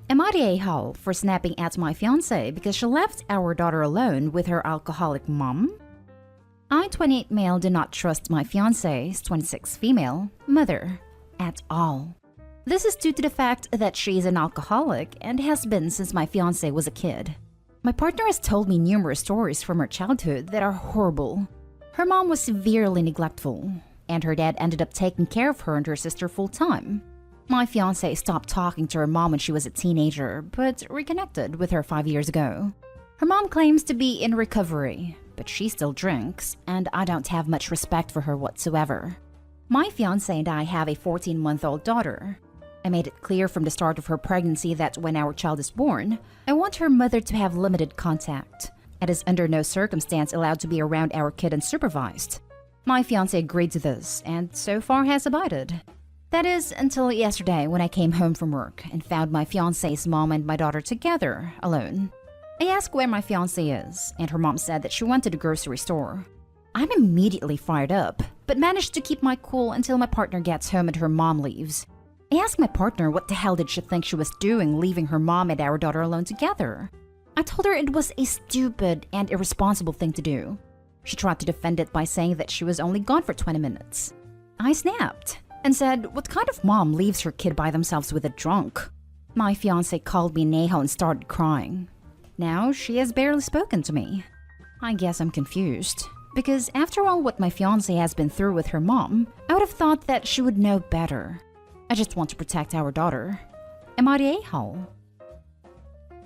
Am I the a-hole for snapping at my fiancé because she left our daughter alone with her alcoholic mom? I, 28 male, do not trust my fiancé's 26 female mother at all. This is due to the fact that she is an alcoholic and has been since my fiancé was a kid. My partner has told me numerous stories from her childhood that are horrible. Her mom was severely neglectful, and her dad ended up taking care of her and her sister full-time. My fiancé stopped talking to her mom when she was a teenager, but reconnected with her 5 years ago. Her mom claims to be in recovery, but she still drinks, and I don't have much respect for her whatsoever. My fiancé and I have a 14-month-old daughter. I made it clear from the start of her pregnancy that when our child is born, I want her mother to have limited contact, and is under no circumstance allowed to be around our kid unsupervised. My fiancé agreed to this, and so far has abided. That is, until yesterday when I came home from work and found my fiancé's mom and my daughter together, alone. I asked where my fiancé is, and her mom said that she went to the grocery store. I'm immediately fired up, but managed to keep my cool until my partner gets home and her mom leaves. I asked my partner what the hell did she think she was doing leaving her mom and our daughter alone together. I told her it was a stupid and irresponsible thing to do. She tried to defend it by saying that she was only gone for 20 minutes. I snapped and said, what kind of mom leaves her kid by themselves with a drunk? My fiancé called me an a-hole and started crying. Now she has barely spoken to me. I guess I'm confused, because after all what my fiancé has been through with her mom, I would have thought that she would know better. I just want to protect our daughter. Am I the a-hole?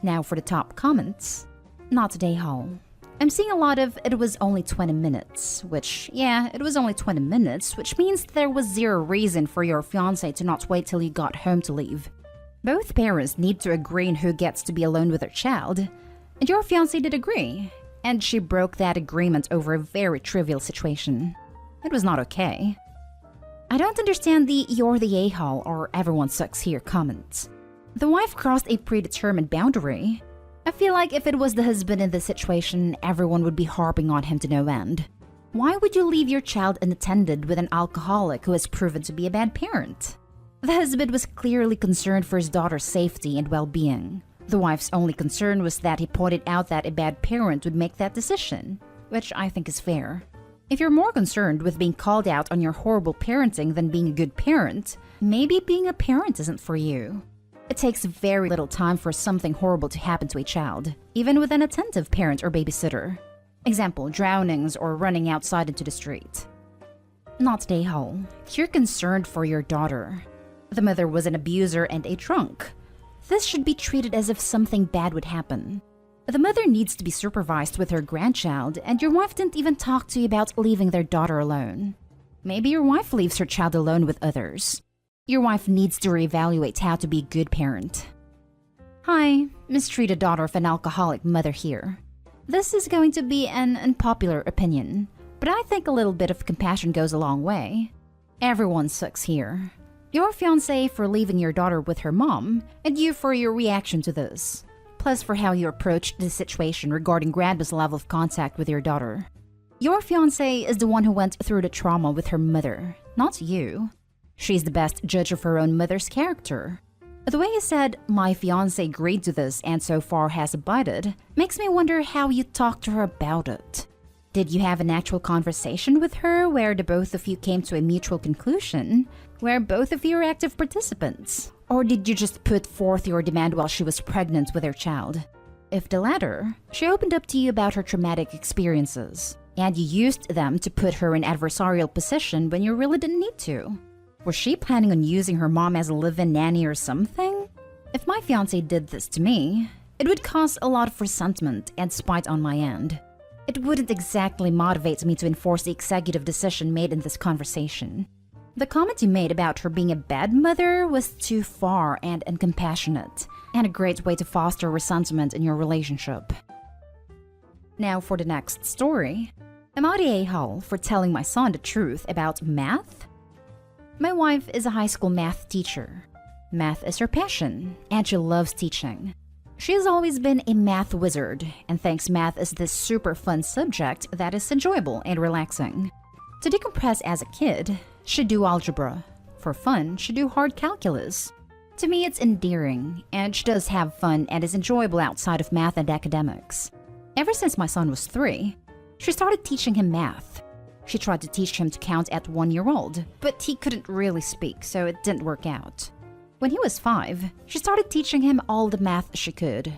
Now for the top comments. Not the a-hole. I'm seeing a lot of it was only 20 minutes, which, yeah, it was only 20 minutes, which means there was zero reason for your fiancé to not wait till you got home to leave. Both parents need to agree on who gets to be alone with their child, and your fiancé did agree, and she broke that agreement over a very trivial situation. It was not okay. I don't understand the "you're the a-hole" or "everyone sucks here" comments. The wife crossed a predetermined boundary. I feel like if it was the husband in this situation, everyone would be harping on him to no end. Why would you leave your child unattended with an alcoholic who has proven to be a bad parent? The husband was clearly concerned for his daughter's safety and well-being. The wife's only concern was that he pointed out that a bad parent would make that decision, which I think is fair. If you're more concerned with being called out on your horrible parenting than being a good parent, maybe being a parent isn't for you. It takes very little time for something horrible to happen to a child, even with an attentive parent or babysitter. Example, drownings or running outside into the street. Not the a-hole. You're concerned for your daughter. The mother was an abuser and a drunk. This should be treated as if something bad would happen. The mother needs to be supervised with her grandchild, and your wife didn't even talk to you about leaving their daughter alone. Maybe your wife leaves her child alone with others. Your wife needs to reevaluate how to be a good parent. Hi, mistreated daughter of an alcoholic mother here. This is going to be an unpopular opinion, but I think a little bit of compassion goes a long way. Everyone sucks here. Your fiancé for leaving your daughter with her mom, and you for your reaction to this. Plus for how you approached the situation regarding grandma's level of contact with your daughter. Your fiancé is the one who went through the trauma with her mother, not you. She's the best judge of her own mother's character. The way you said, my fiancé agreed to this and so far has abided, makes me wonder how you talked to her about it. Did you have an actual conversation with her where the both of you came to a mutual conclusion, where both of you are active participants? Or did you just put forth your demand while she was pregnant with her child? If the latter, she opened up to you about her traumatic experiences, and you used them to put her in adversarial position when you really didn't need to. Was she planning on using her mom as a live-in nanny or something? If my fiancé did this to me, it would cause a lot of resentment and spite on my end. It wouldn't exactly motivate me to enforce the executive decision made in this conversation. The comment you made about her being a bad mother was too far and uncompassionate, and a great way to foster resentment in your relationship. Now for the next story. Am I the a-hole for telling my son the truth about math? My wife is a high school math teacher. Math is her passion, and she loves teaching. She has always been a math wizard, and thinks math is this super fun subject that is enjoyable and relaxing. To decompress as a kid, she'd do algebra. For fun, she'd do hard calculus. To me, it's endearing, and she does have fun and is enjoyable outside of math and academics. Ever since my son was 3, she started teaching him math. She tried to teach him to count at 1 year old, but he couldn't really speak, so it didn't work out. When he was 5, she started teaching him all the math she could.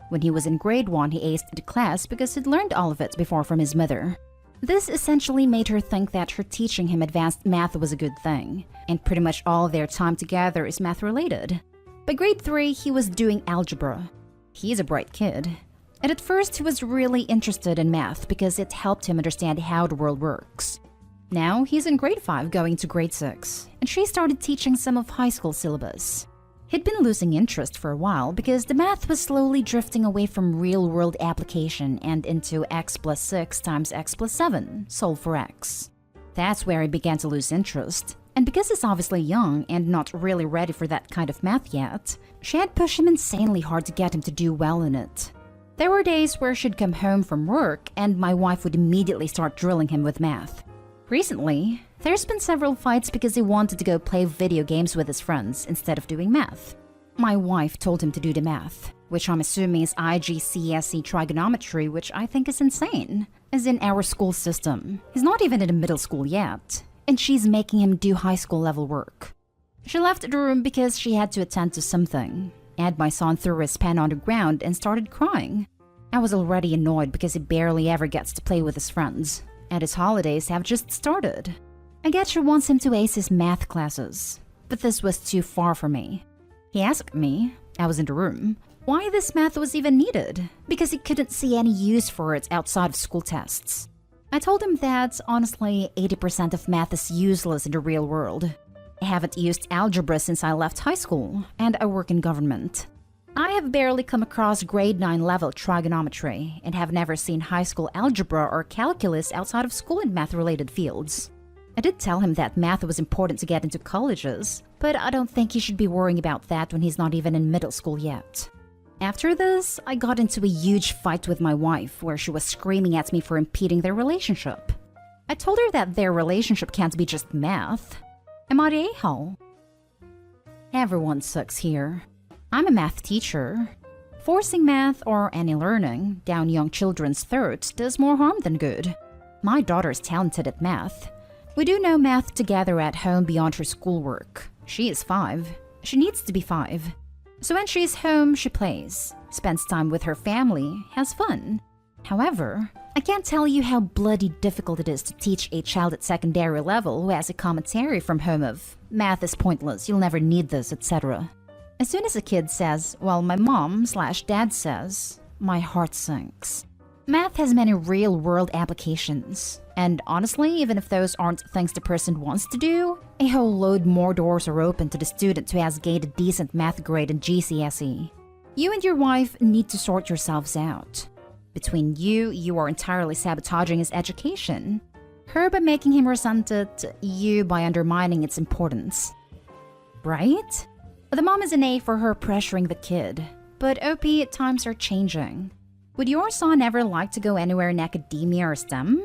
When he was in grade 1, he aced the class because he'd learned all of it before from his mother. This essentially made her think that her teaching him advanced math was a good thing, and pretty much all their time together is math-related. By grade 3, he was doing algebra. He's a bright kid. And at first, he was really interested in math because it helped him understand how the world works. Now, he's in grade 5 going to grade 6, and she started teaching some of high school syllabus. He'd been losing interest for a while because the math was slowly drifting away from real-world application and into x plus 6 times x plus 7, solve for x. That's where he began to lose interest. And because he's obviously young and not really ready for that kind of math yet, she had pushed him insanely hard to get him to do well in it. There were days where she'd come home from work and my wife would immediately start drilling him with math. Recently, there's been several fights because he wanted to go play video games with his friends instead of doing math. My wife told him to do the math, which I'm assuming is IGCSE trigonometry, which I think is insane, as in our school system. He's not even in the middle school yet, and she's making him do high school level work. She left the room because she had to attend to something, and my son threw his pen on the ground and started crying. I was already annoyed because he barely ever gets to play with his friends, and his holidays have just started. I guess she wants him to ace his math classes, but this was too far for me. He asked me, I was in the room, why this math was even needed, because he couldn't see any use for it outside of school tests. I told him that, honestly, 80% of math is useless in the real world. I haven't used algebra since I left high school, and I work in government. I have barely come across grade 9 level trigonometry, and have never seen high school algebra or calculus outside of school in math-related fields. I did tell him that math was important to get into colleges, but I don't think he should be worrying about that when he's not even in middle school yet. After this, I got into a huge fight with my wife where she was screaming at me for impeding their relationship. I told her that their relationship can't be just math. Am I the a-hole? Everyone sucks here. I'm a math teacher. Forcing math or any learning down young children's throats does more harm than good. My daughter's talented at math. We do no math together at home beyond her schoolwork. She is 5. She needs to be 5. So when she's home, she plays, spends time with her family, has fun. However, I can't tell you how bloody difficult it is to teach a child at secondary level who has a commentary from home of, math is pointless, you'll never need this, etc. As soon as a kid says, well, my mom/dad says, my heart sinks. Math has many real-world applications. And honestly, even if those aren't things the person wants to do, a whole load more doors are open to the student who has gained a decent math grade in GCSE. You and your wife need to sort yourselves out. Between you, you are entirely sabotaging his education. Her by making him resent it, you by undermining its importance. Right? The mom is an A for her pressuring the kid. But OP, times are changing. Would your son ever like to go anywhere in academia or STEM?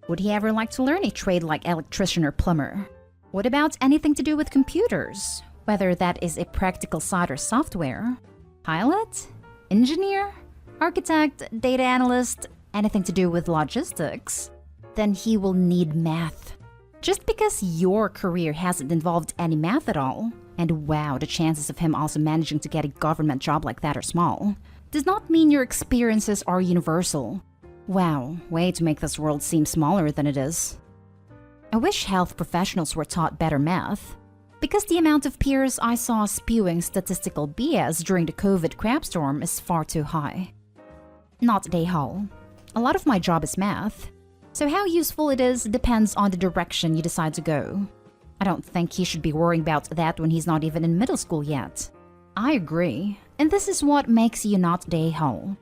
Would he ever like to learn a trade like electrician or plumber? What about anything to do with computers? Whether that is a practical side or software? Pilot? Engineer? Architect? Data analyst? Anything to do with logistics? Then he will need math. Just because your career hasn't involved any math at all, and wow, the chances of him also managing to get a government job like that are small, does not mean your experiences are universal. Wow, way to make this world seem smaller than it is. I wish health professionals were taught better math, because the amount of peers I saw spewing statistical BS during the COVID crapstorm is far too high. Not day hall. A lot of my job is math, so how useful it is depends on the direction you decide to go. I don't think he should be worrying about that when he's not even in middle school yet. I agree, and this is what makes you not day hall.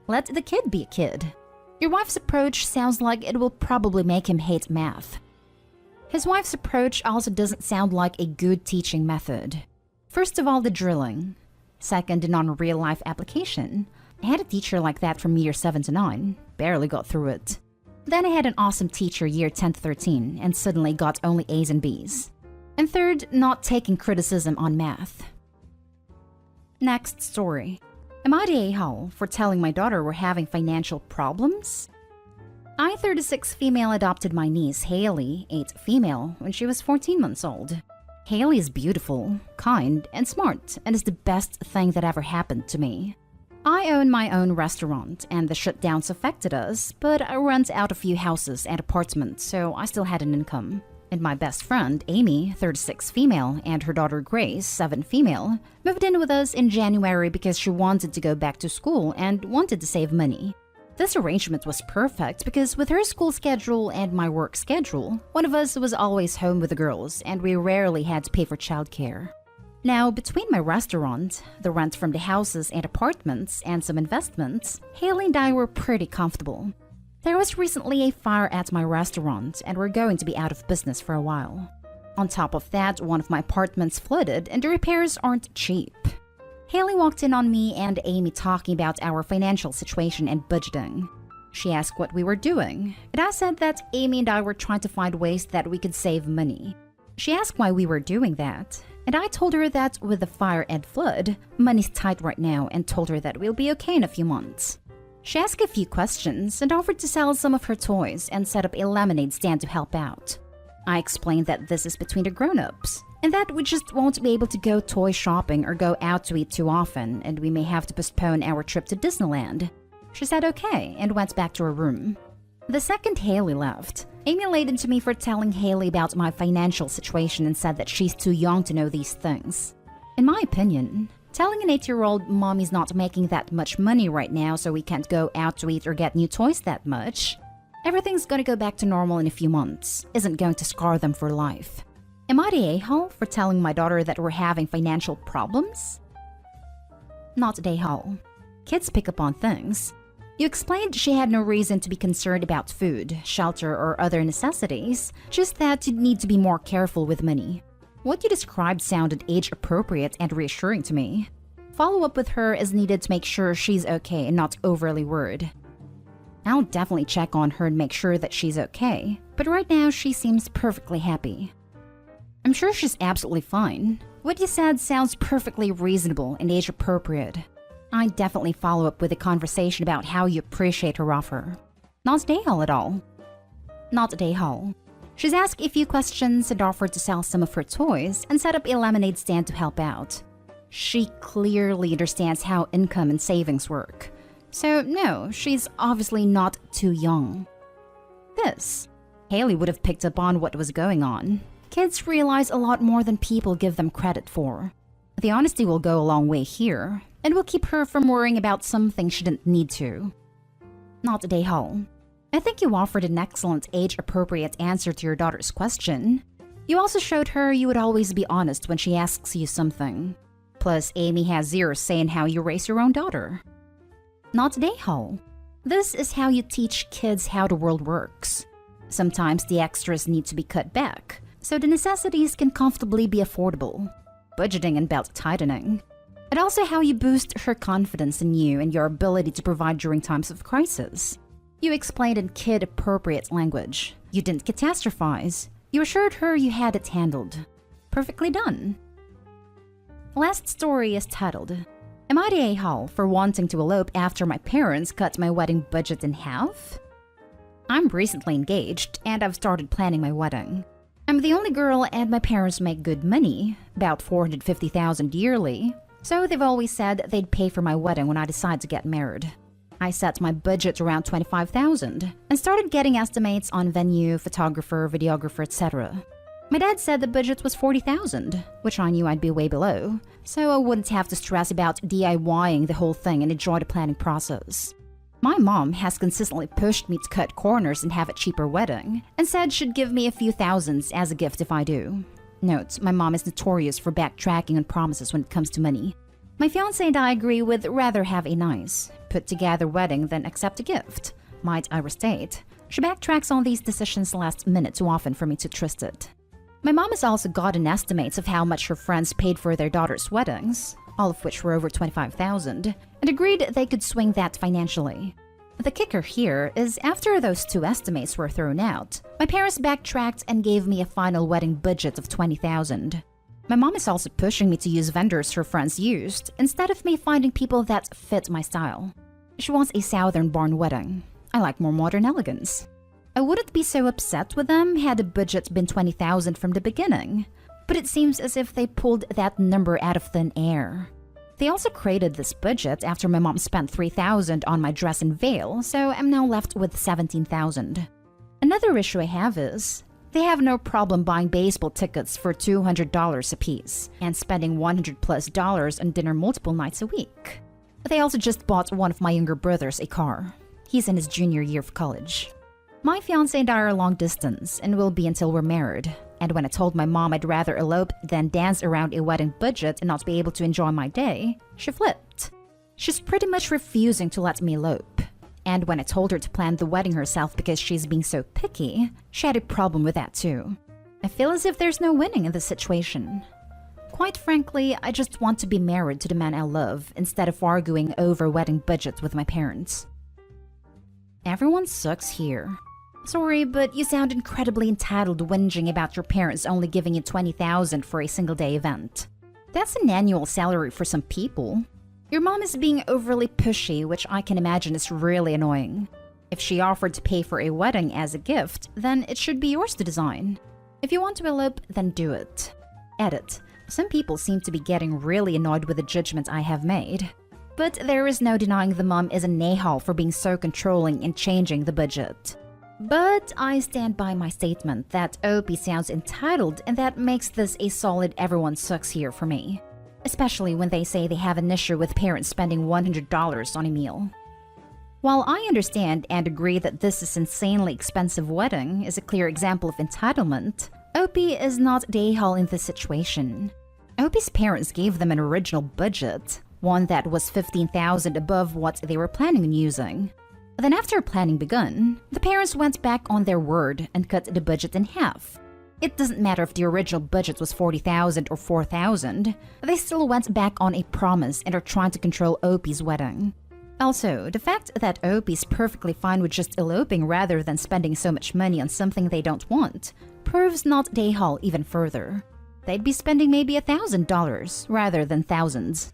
Let the kid be a kid. Your wife's approach sounds like it will probably make him hate math. His wife's approach also doesn't sound like a good teaching method. First of all, the drilling. Second, the non-real-life application. I had a teacher like that from year 7 to 9. Barely got through it. Then I had an awesome teacher year 10 to 13 and suddenly got only A's and B's. And third, not taking criticism on math. Next story. Am I the a-hole for telling my daughter we're having financial problems? I, 36 female, adopted my niece, Haley, 8 female, when she was 14 months old. Haley is beautiful, kind, and smart, and is the best thing that ever happened to me. I own my own restaurant, and the shutdowns affected us, but I rent out a few houses and apartments, so I still had an income. And my best friend, Amy, 36 female, and her daughter Grace, 7 female, moved in with us in January because she wanted to go back to school and wanted to save money. This arrangement was perfect because with her school schedule and my work schedule, one of us was always home with the girls, and we rarely had to pay for childcare. Now, between my restaurant, the rent from the houses and apartments, and some investments, Haley and I were pretty comfortable. There was recently a fire at my restaurant, and we're going to be out of business for a while. On top of that, one of my apartments flooded, and the repairs aren't cheap. Haley walked in on me and Amy talking about our financial situation and budgeting. She asked what we were doing, and I said that Amy and I were trying to find ways that we could save money. She asked why we were doing that, and I told her that with the fire and flood, money's tight right now, and told her that we'll be okay in a few months. She asked a few questions and offered to sell some of her toys and set up a lemonade stand to help out. I explained that this is between the grown-ups, and that we just won't be able to go toy shopping or go out to eat too often, and we may have to postpone our trip to Disneyland. She said okay and went back to her room. The second Haley left, Amy laid into me for telling Haley about my financial situation and said that she's too young to know these things. In my opinion, telling an 8-year-old mommy's not making that much money right now so we can't go out to eat or get new toys that much, everything's gonna go back to normal in a few months, isn't going to scar them for life. Am I the a-hole for telling my daughter that we're having financial problems? Not the a-hole. Kids pick up on things. You explained she had no reason to be concerned about food, shelter, or other necessities, just that you'd need to be more careful with money. What you described sounded age-appropriate and reassuring to me. Follow-up with her is needed to make sure she's okay and not overly worried. I'll definitely check on her and make sure that she's okay, but right now she seems perfectly happy. I'm sure she's absolutely fine. What you said sounds perfectly reasonable and age-appropriate. I'd definitely follow up with a conversation about how you appreciate her offer. Not day-hole at all. Not day-hole. She's asked a few questions and offered to sell some of her toys and set up a lemonade stand to help out. She clearly understands how income and savings work. So no, she's obviously not too young. Haley would have picked up on what was going on. Kids realize a lot more than people give them credit for. The honesty will go a long way here, and will keep her from worrying about something she didn't need to. Not day-hole. I think you offered an excellent age-appropriate answer to your daughter's question. You also showed her you would always be honest when she asks you something. Plus, Amy has zero say in how you raise your own daughter. Not day-hole. This is how you teach kids how the world works. Sometimes the extras need to be cut back, so the necessities can comfortably be affordable. Budgeting and belt tightening. And also how you boost her confidence in you and your ability to provide during times of crisis. You explained in kid-appropriate language. You didn't catastrophize. You assured her you had it handled. Perfectly done. Last story is titled, Am I the a-hole for wanting to elope after my parents cut my wedding budget in half? I'm recently engaged and I've started planning my wedding. I'm the only girl and my parents make good money, about $450,000 yearly, so they've always said they'd pay for my wedding when I decide to get married. I set my budget around $25,000 and started getting estimates on venue, photographer, videographer, etc. My dad said the budget was $40,000, which I knew I'd be way below, so I wouldn't have to stress about DIYing the whole thing and enjoy the planning process. My mom has consistently pushed me to cut corners and have a cheaper wedding, and said she'd give me a few thousands as a gift if I do. Note, my mom is notorious for backtracking on promises when it comes to money. My fiancé and I agree would rather have a nice, put-together wedding than accept a gift. Might I restate, she backtracks on these decisions last minute too often for me to trust it. My mom has also gotten estimates of how much her friends paid for their daughters' weddings, all of which were over $25,000, and agreed they could swing that financially. The kicker here is after those two estimates were thrown out, my parents backtracked and gave me a final wedding budget of $20,000. My mom is also pushing me to use vendors her friends used instead of me finding people that fit my style. She wants a southern-born wedding. I like more modern elegance. I wouldn't be so upset with them had the budget been $20,000 from the beginning, but it seems as if they pulled that number out of thin air. They also created this budget after my mom spent $3,000 on my dress and veil, so I'm now left with $17,000. Another issue I have is, they have no problem buying baseball tickets for $200 apiece and spending $100+ on dinner multiple nights a week. They also just bought one of my younger brothers a car. He's in his junior year of college. My fiancé and I are long distance and will be until we're married. And when I told my mom I'd rather elope than dance around a wedding budget and not be able to enjoy my day, she flipped. She's pretty much refusing to let me elope. And when I told her to plan the wedding herself because she's being so picky, she had a problem with that too. I feel as if there's no winning in this situation. Quite frankly, I just want to be married to the man I love instead of arguing over wedding budget with my parents. Everyone sucks here. Sorry, but you sound incredibly entitled whinging about your parents only giving you $20,000 for a single-day event. That's an annual salary for some people. Your mom is being overly pushy, which I can imagine is really annoying. If she offered to pay for a wedding as a gift, then it should be yours to design. If you want to elope, then do it. Edit. Some people seem to be getting really annoyed with the judgment I have made. But there is no denying the mom is an a-hole for being so controlling and changing the budget. But I stand by my statement that OP sounds entitled, and that makes this a solid everyone sucks here for me. Especially when they say they have an issue with parents spending $100 on a meal. While I understand and agree that this is insanely expensive wedding is a clear example of entitlement, OP is not the a-hole in this situation. OP's parents gave them an original budget, one that was $15,000 above what they were planning on using. Then after planning begun, the parents went back on their word and cut the budget in half. It doesn't matter if the original budget was $40,000 or $4,000, they still went back on a promise and are trying to control OP's wedding. Also, the fact that OP is perfectly fine with just eloping rather than spending so much money on something they don't want proves not the a-hole even further. They'd be spending maybe $1,000 rather than thousands.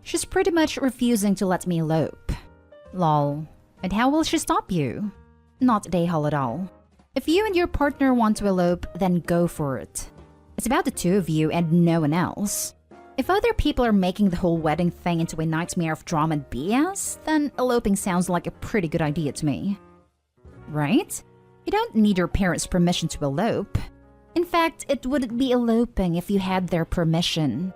She's pretty much refusing to let me elope. Lol. And how will she stop you? Not the a-hole at all. If you and your partner want to elope, then go for it. It's about the two of you and no one else. If other people are making the whole wedding thing into a nightmare of drama and BS, then eloping sounds like a pretty good idea to me. Right? You don't need your parents' permission to elope. In fact, it wouldn't be eloping if you had their permission.